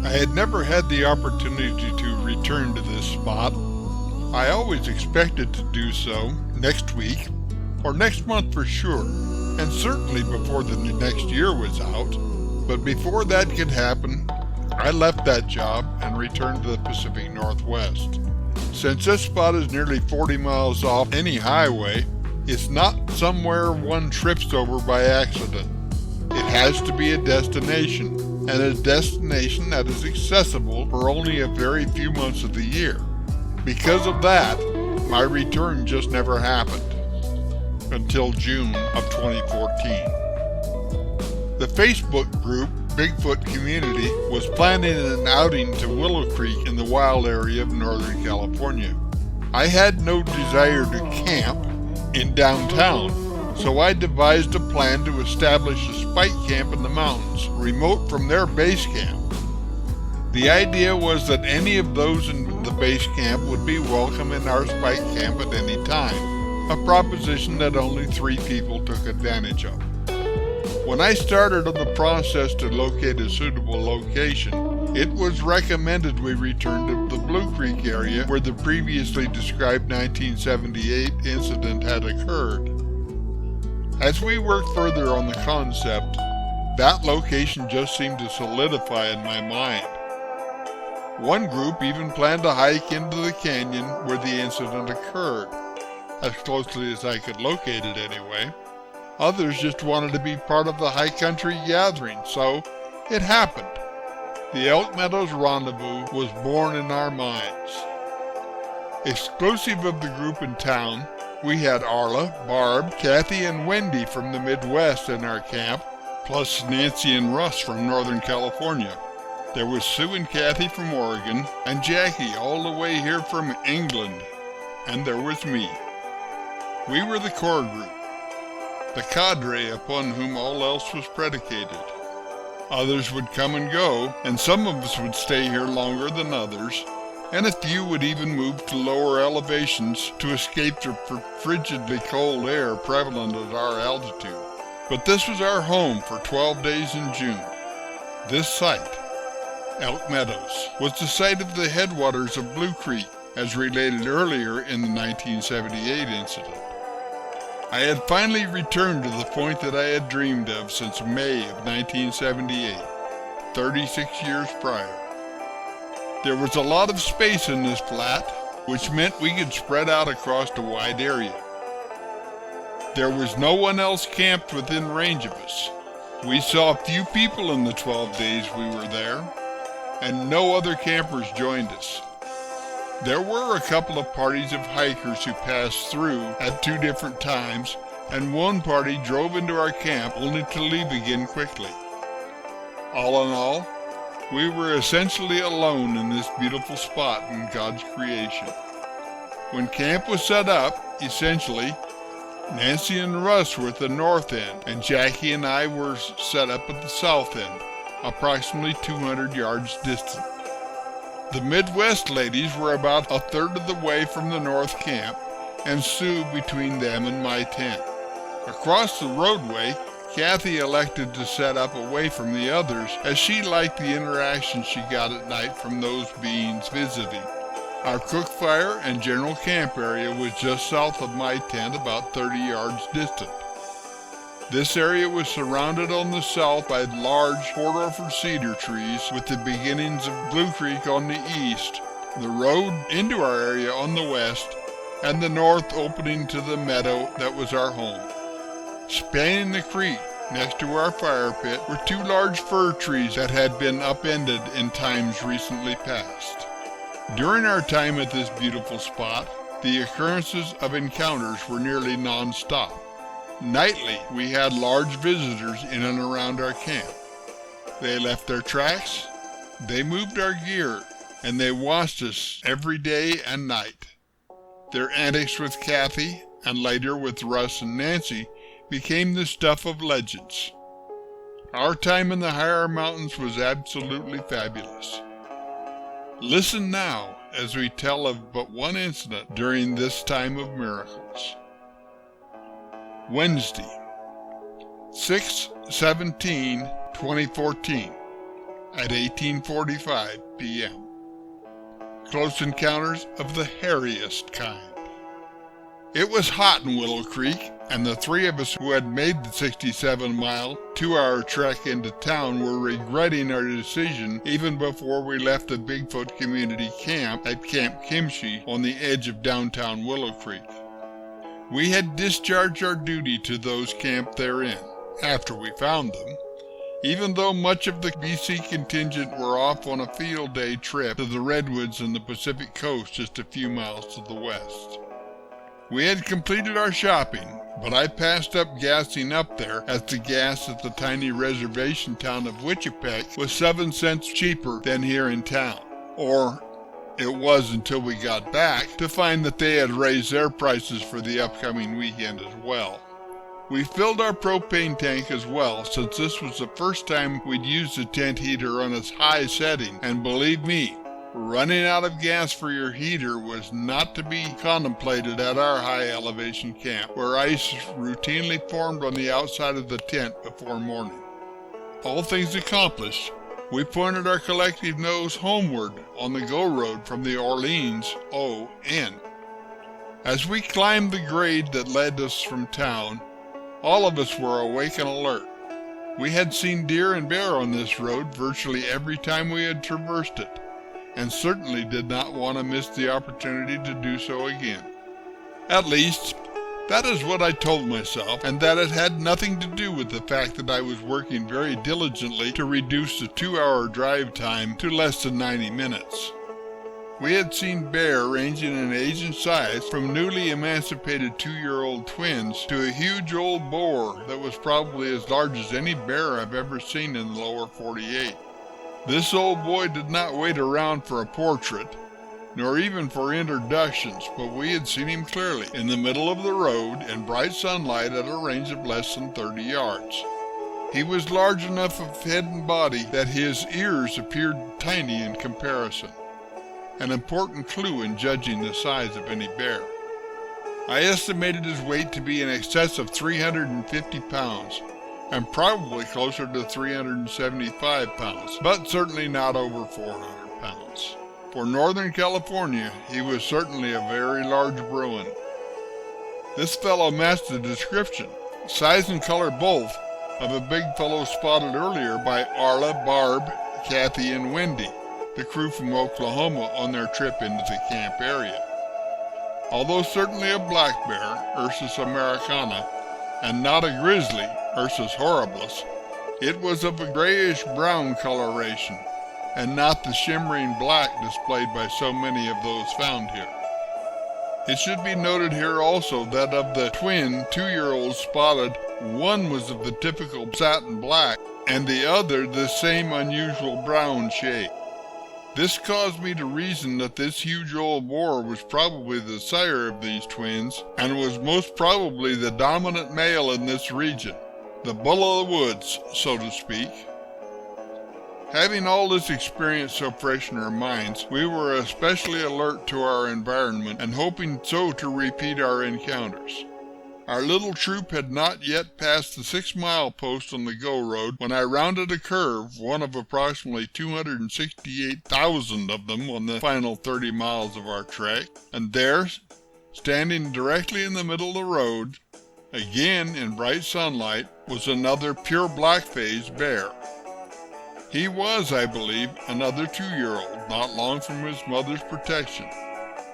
I had never had the opportunity to return to this spot. I always expected to do so next week, or next month for sure, and certainly before the next year was out. But before that could happen, I left that job and returned to the Pacific Northwest. Since this spot is nearly 40 miles off any highway, it's not somewhere one trips over by accident. It has to be a destination, and a destination that is accessible for only a very few months of the year. Because of that, my return just never happened until June of 2014. The Facebook group Bigfoot Community was planning an outing to Willow Creek in the wild area of Northern California. I had no desire to camp in downtown, so I devised a plan to establish a spike camp in the mountains, remote from their base camp. The idea was that any of those in the base camp would be welcome in our spike camp at any time, a proposition that only 3 people took advantage of. When I started on the process to locate a suitable location, it was recommended we return to the Blue Creek area where the previously described 1978 incident had occurred. As we worked further on the concept, that location just seemed to solidify in my mind. One group even planned to hike into the canyon where the incident occurred, as closely as I could locate it anyway. Others just wanted to be part of the high country gathering, so it happened. The Elk Meadows Rendezvous was born in our minds. Exclusive of the group in town, we had Arla, Barb, Kathy, and Wendy from the Midwest in our camp, plus Nancy and Russ from Northern California. There was Sue and Kathy from Oregon, and Jackie all the way here from England. And there was me. We were the core group, the cadre upon whom all else was predicated. Others would come and go, and some of us would stay here longer than others, and a few would even move to lower elevations to escape the frigidly cold air prevalent at our altitude. But this was our home for 12 days in June. This site, Elk Meadows, was the site of the headwaters of Blue Creek, as related earlier in the 1978 incident. I had finally returned to the point that I had dreamed of since May of 1978, 36 years prior. There was a lot of space in this flat, which meant we could spread out across a wide area. There was no one else camped within range of us. We saw few people in the 12 days we were there, and no other campers joined us. There were a couple of parties of hikers who passed through at 2 different times, and one party drove into our camp only to leave again quickly. All in all, we were essentially alone in this beautiful spot in God's creation. When camp was set up, essentially, Nancy and Russ were at the north end, and Jackie and I were set up at the south end, approximately 200 yards distant. The Midwest ladies were about a third of the way from the north camp, and Sue between them and my tent. Across the roadway, Kathy elected to set up away from the others, as she liked the interaction she got at night from those beings visiting. Our cook fire and general camp area was just south of my tent, about 30 yards distant. This area was surrounded on the south by large Port cedar trees, with the beginnings of Blue Creek on the east, the road into our area on the west, and the north opening to the meadow that was our home. Spanning the creek next to our fire pit were 2 large fir trees that had been upended in times recently past. During our time at this beautiful spot, the occurrences of encounters were nearly non-stop. Nightly, we had large visitors in and around our camp. They left their tracks, they moved our gear, and they watched us every day and night. Their antics with Kathy, and later with Russ and Nancy, became the stuff of legends. Our time in the higher mountains was absolutely fabulous. Listen now as we tell of but one incident during this time of miracles. Wednesday, 6/17/2014, at 18:45 p.m. Close encounters of the hairiest kind. It was hot in Willow Creek, and the three of us who had made the 67-mile, 2-hour trek into town were regretting our decision even before we left the Bigfoot Community Camp at Camp Kimchi on the edge of downtown Willow Creek. We had discharged our duty to those camped therein, after we found them, even though much of the BC contingent were off on a field day trip to the Redwoods and the Pacific Coast just a few miles to the west. We had completed our shopping, but I passed up gassing up there as the gas at the tiny reservation town of Wichipek was 7 cents cheaper than here in town. Or it was until we got back to find that they had raised their prices for the upcoming weekend as well. We filled our propane tank as well, since this was the first time we'd used the tent heater on its high setting, and believe me, running out of gas for your heater was not to be contemplated at our high elevation camp, where ice routinely formed on the outside of the tent before morning. All things accomplished, we pointed our collective nose homeward on the go road from the Orleans O.N. As we climbed the grade that led us from town, all of us were awake and alert. We had seen deer and bear on this road virtually every time we had traversed it, and certainly did not want to miss the opportunity to do so again. At least, that is what I told myself, and that it had nothing to do with the fact that I was working very diligently to reduce the 2-hour drive time to less than 90 minutes. We had seen bear ranging in age and size from newly emancipated 2-year-old twins to a huge old boar that was probably as large as any bear I've ever seen in the lower 48. This old boy did not wait around for a portrait, nor even for introductions, but we had seen him clearly in the middle of the road in bright sunlight at a range of less than 30 yards. He was large enough of head and body that his ears appeared tiny in comparison, an important clue in judging the size of any bear. I estimated his weight to be in excess of 350 pounds, and probably closer to 375 pounds, but certainly not over 400 pounds. For Northern California, he was certainly a very large Bruin. This fellow matched the description, size and color both, of a big fellow spotted earlier by Arla, Barb, Kathy, and Wendy, the crew from Oklahoma on their trip into the camp area. Although certainly a black bear, Ursus americana, and not a grizzly, Ursus horribilis, it was of a grayish-brown coloration, and not the shimmering black displayed by so many of those found here. It should be noted here also that of the twin 2-year-olds spotted, one was of the typical satin black, and the other the same unusual brown shade. This caused me to reason that this huge old boar was probably the sire of these twins, and was most probably the dominant male in this region, the bull of the woods, so to speak. Having all this experience so fresh in our minds, we were especially alert to our environment and hoping so to repeat our encounters. Our little troop had not yet passed the 6-mile post on the go road when I rounded a curve, one of approximately 268,000 of them on the final 30 miles of our trek, and there, standing directly in the middle of the road, again in bright sunlight, was another pure black-faced bear. He was, I believe, another 2-year-old, not long from his mother's protection.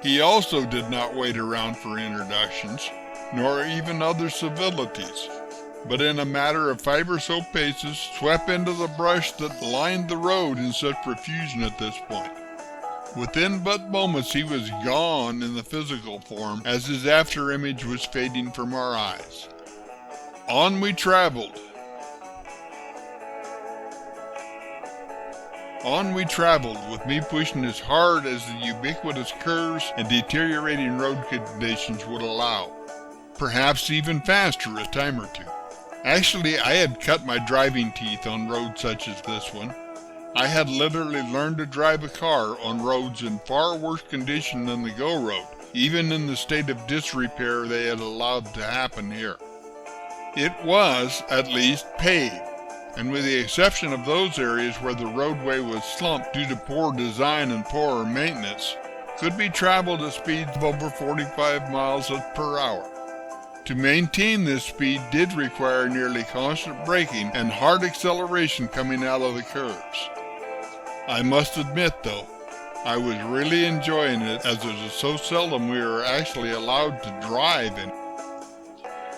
He also did not wait around for introductions, nor even other civilities, but in a matter of 5 or so paces swept into the brush that lined the road in such profusion at this point. Within but moments he was gone in the physical form as his after-image was fading from our eyes. On we traveled. On we traveled, with me pushing as hard as the ubiquitous curves and deteriorating road conditions would allow. Perhaps even faster a time or two. Actually, I had cut my driving teeth on roads such as this one. I had literally learned to drive a car on roads in far worse condition than the go road, even in the state of disrepair they had allowed to happen here. It was, at least, paved, and with the exception of those areas where the roadway was slumped due to poor design and poorer maintenance, could be traveled at speeds of over 45 miles per hour. To maintain this speed did require nearly constant braking and hard acceleration coming out of the curves. I must admit, though, I was really enjoying it, as it was so seldom we were actually allowed to drive in.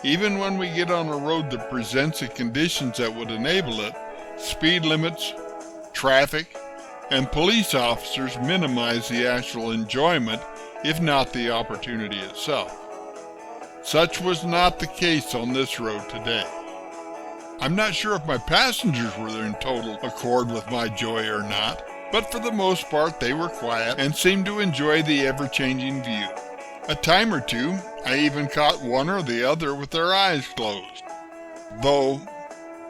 Even when we get on a road that presents the conditions that would enable it, speed limits, traffic, and police officers minimize the actual enjoyment, if not the opportunity itself. Such was not the case on this road today. I'm not sure if my passengers were in total accord with my joy or not, but for the most part they were quiet and seemed to enjoy the ever-changing view. A time or two, I even caught one or the other with their eyes closed, though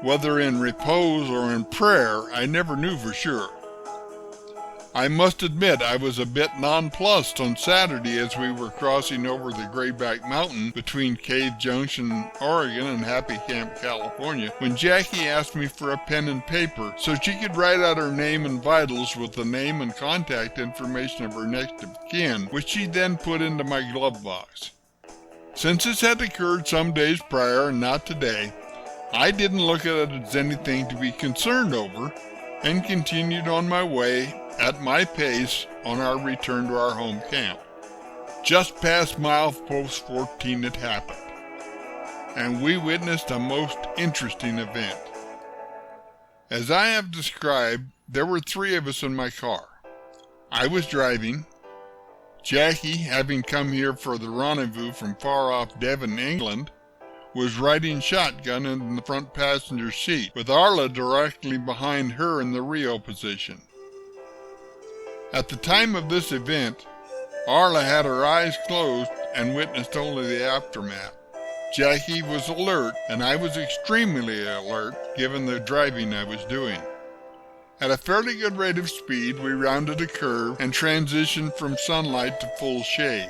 whether in repose or in prayer I never knew for sure. I must admit I was a bit nonplussed on Saturday as we were crossing over the Grayback Mountain between Cave Junction, Oregon and Happy Camp, California, when Jackie asked me for a pen and paper so she could write out her name and vitals with the name and contact information of her next of kin, which she then put into my glove box. Since this had occurred some days prior and not today, I didn't look at it as anything to be concerned over and continued on my way at my pace on our return to our home camp. Just past milepost 14 it happened, and we witnessed a most interesting event. As I have described, there were 3 of us in my car. I was driving. Jackie, having come here for the rendezvous from far-off Devon, England, was riding shotgun in the front passenger seat, with Arla directly behind her in the Rio position. At the time of this event, Arla had her eyes closed and witnessed only the aftermath. Jackie was alert, and I was extremely alert given the driving I was doing. At a fairly good rate of speed, we rounded a curve and transitioned from sunlight to full shade.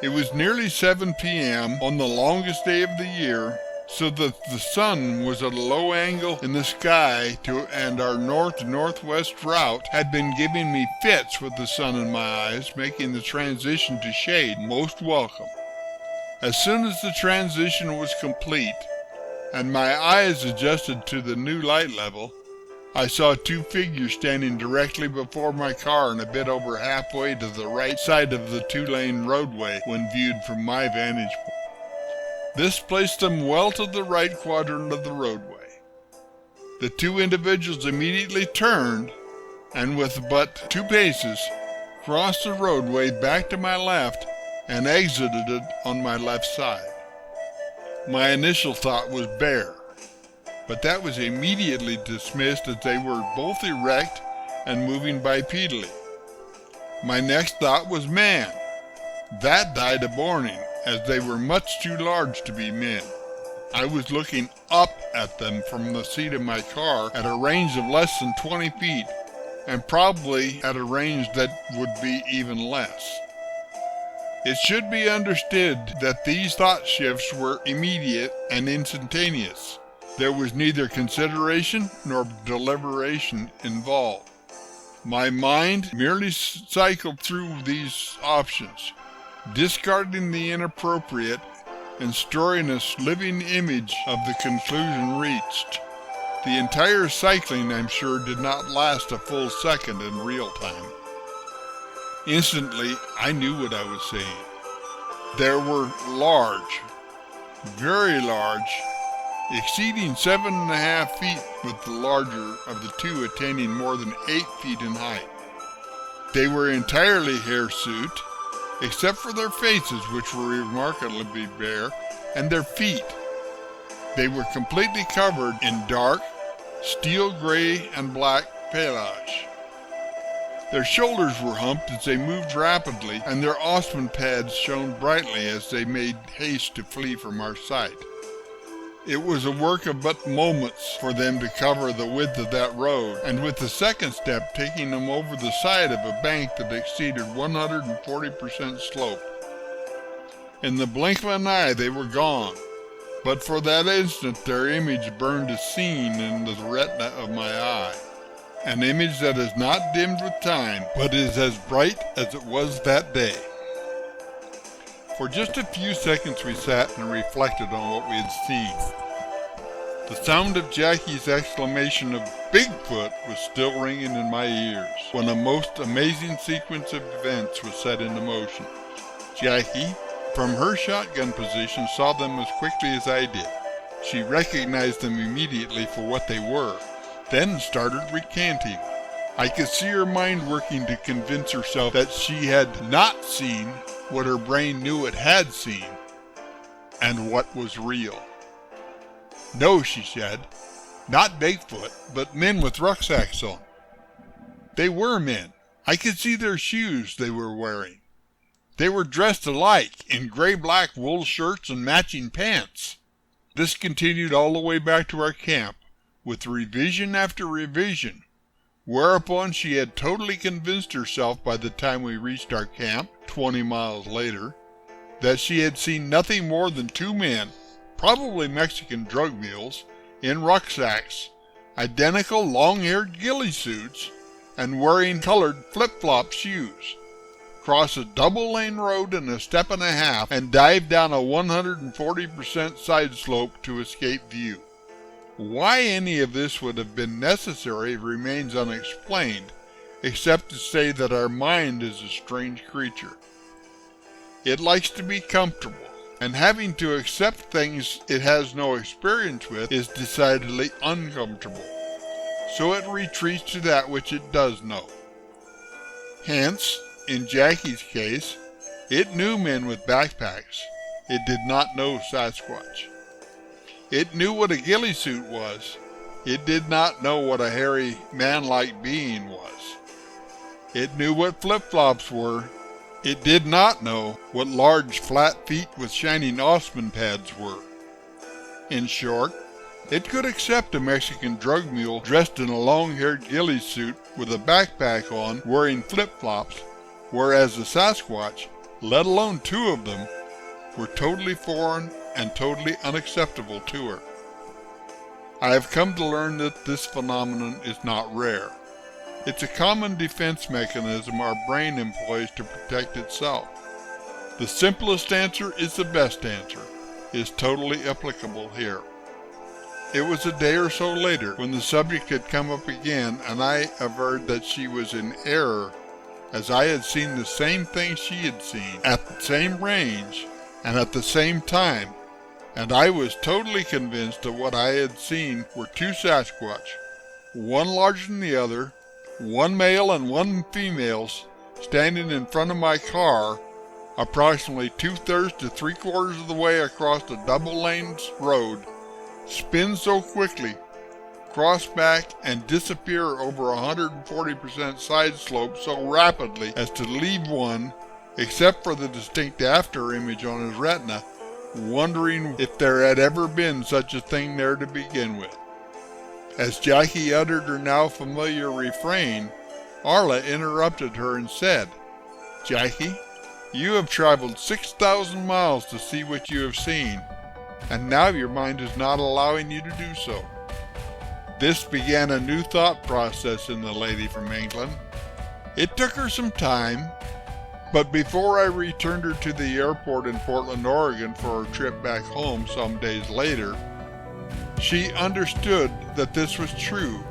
It was nearly 7 p.m. on the longest day of the year, so that the sun was at a low angle in the sky and our north-northwest route had been giving me fits with the sun in my eyes, making the transition to shade most welcome. As soon as the transition was complete and my eyes adjusted to the new light level, I saw 2 figures standing directly before my car and a bit over halfway to the right side of the 2-lane roadway when viewed from my vantage point. This placed them well to the right quadrant of the roadway. The 2 individuals immediately turned, and with but 2 paces, crossed the roadway back to my left and exited it on my left side. My initial thought was bear, but that was immediately dismissed as they were both erect and moving bipedally. My next thought was man. That died of morning, as they were much too large to be men. I was looking up at them from the seat of my car at a range of less than 20 feet, and probably at a range that would be even less. It should be understood that these thought shifts were immediate and instantaneous. There was neither consideration nor deliberation involved. My mind merely cycled through these options, discarding the inappropriate and storing a living image of the conclusion reached. The entire cycling, I'm sure, did not last a full second in real time. Instantly, I knew what I was saying. There were large, very large, exceeding 7.5 feet, with the larger of the 2 attaining more than 8 feet in height. They were entirely hirsute, except for their faces, which were remarkably bare, and their feet. They were completely covered in dark, steel gray and black pelage. Their shoulders were humped as they moved rapidly, and their ostman pads shone brightly as they made haste to flee from our sight. It was a work of but moments for them to cover the width of that road, and with the second step taking them over the side of a bank that exceeded 140% slope. In the blink of an eye they were gone, but for that instant their image burned a scene in the retina of my eye. An image that is not dimmed with time, but is as bright as it was that day. For just a few seconds we sat and reflected on what we had seen. The sound of Jackie's exclamation of "Bigfoot" was still ringing in my ears when a most amazing sequence of events was set into motion. Jackie, from her shotgun position, saw them as quickly as I did. She recognized them immediately for what they were, then started recanting. I could see her mind working to convince herself that she had not seen what her brain knew it had seen, and what was real. "No," she said, "not Bigfoot, but men with rucksacks on." They were men. I could see their shoes they were wearing. They were dressed alike in gray-black wool shirts and matching pants. This continued all the way back to our camp, with revision after revision, whereupon she had totally convinced herself by the time we reached our camp, 20 miles later, that she had seen nothing more than two men, probably Mexican drug mules, in rucksacks, identical long-haired ghillie suits, and wearing colored flip-flop shoes, cross a double-lane road in a step and a half, and dive down a 140% side slope to escape view. Why any of this would have been necessary remains unexplained, except to say that our mind is a strange creature. It likes to be comfortable, and having to accept things it has no experience with is decidedly uncomfortable. So it retreats to that which it does know. Hence, in Jackie's case, it knew men with backpacks. It did not know Sasquatch. It knew what a ghillie suit was. It did not know what a hairy, man-like being was. It knew what flip-flops were. It did not know what large, flat feet with shining Osman pads were. In short, it could accept a Mexican drug mule dressed in a long-haired ghillie suit with a backpack on, wearing flip-flops, whereas the Sasquatch, let alone two of them, were totally foreign and totally unacceptable to her. I have come to learn that this phenomenon is not rare. It's a common defense mechanism our brain employs to protect itself. The simplest answer is the best answer, is totally applicable here. It was a day or so later when the subject had come up again, and I averred that she was in error, as I had seen the same thing she had seen, at the same range, and at the same time, and I was totally convinced that what I had seen were two Sasquatch, one larger than the other, one male and one female, standing in front of my car, approximately 2/3 to 3/4 of the way across a double-lane road, spin so quickly, cross back, and disappear over 140% side slope so rapidly as to leave one, except for the distinct after image on his retina, wondering if there had ever been such a thing there to begin with. As Jackie uttered her now familiar refrain, Arla interrupted her and said, "Jackie, you have traveled 6,000 miles to see what you have seen, and now your mind is not allowing you to do so." This began a new thought process in the lady from England. It took her some time, but before I returned her to the airport in Portland, Oregon for her trip back home some days later, she understood that this was true,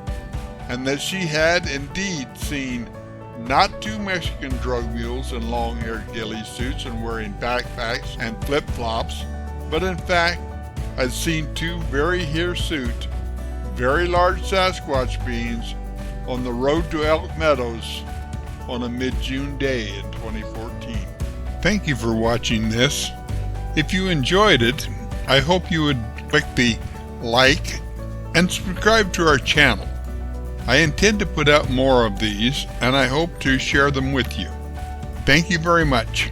and that she had indeed seen not two Mexican drug mules in long-haired ghillie suits and wearing backpacks and flip-flops, but in fact had seen two very hirsute, very large Sasquatch beings on the road to Elk Meadows on a mid-June day in 2014. Thank you for watching this. If you enjoyed it, I hope you would click the like and subscribe to our channel. I intend to put out more of these, and I hope to share them with you. Thank you very much.